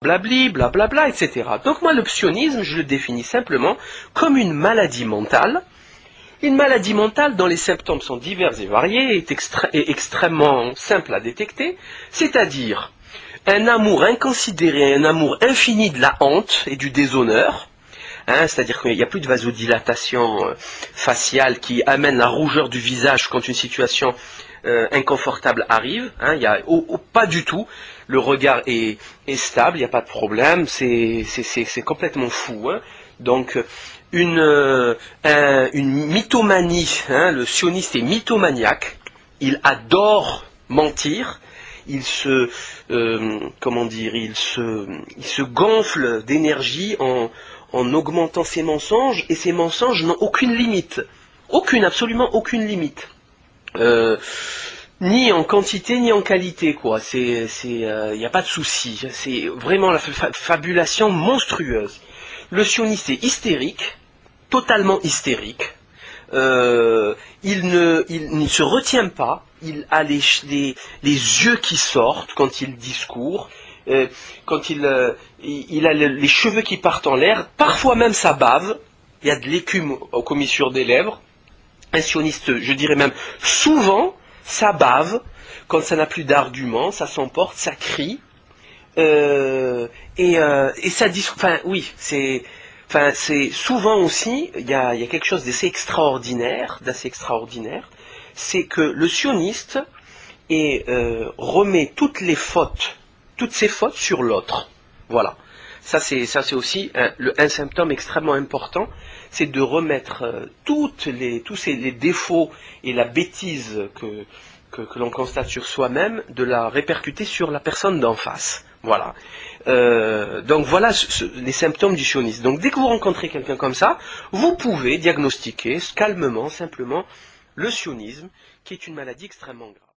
blabli, blablabla, etc. Donc moi, le psionnisme, je le définis simplement comme une maladie mentale. Une maladie mentale dont les symptômes sont divers et variés et extrêmement simples à détecter, c'est-à-dire un amour inconsidéré, un amour infini de la honte et du déshonneur, c'est-à-dire qu'il n'y a plus de vasodilatation faciale qui amène la rougeur du visage quand une situation inconfortable arrive, il y a, pas du tout, le regard est stable, il n'y a pas de problème, c'est complètement fou. Donc une mythomanie, le sioniste est mythomaniaque, il adore mentir, il se gonfle d'énergie en augmentant ses mensonges, et ces mensonges n'ont aucune limite. Absolument aucune limite. Ni en quantité, ni en qualité, quoi. Y a pas de souci. C'est vraiment la fabulation monstrueuse. Le sioniste est hystérique, totalement hystérique. Il ne se retient pas. Il a les yeux qui sortent quand il discourt. Quand il a les cheveux qui partent en l'air, parfois même ça bave, il y a de l'écume aux commissures des lèvres. Un sioniste, je dirais même souvent, ça bave, quand ça n'a plus d'arguments, ça s'emporte, ça crie, et ça dit, c'est souvent aussi, il y a quelque chose d'assez extraordinaire, c'est que le sioniste remet toutes ses fautes sur l'autre. Voilà. Ça c'est aussi un symptôme extrêmement important, c'est de remettre tous les défauts et la bêtise que l'on constate sur soi-même, de la répercuter sur la personne d'en face. Voilà. Donc voilà les symptômes du sionisme. Donc dès que vous rencontrez quelqu'un comme ça, vous pouvez diagnostiquer calmement, simplement, le sionisme, qui est une maladie extrêmement grave.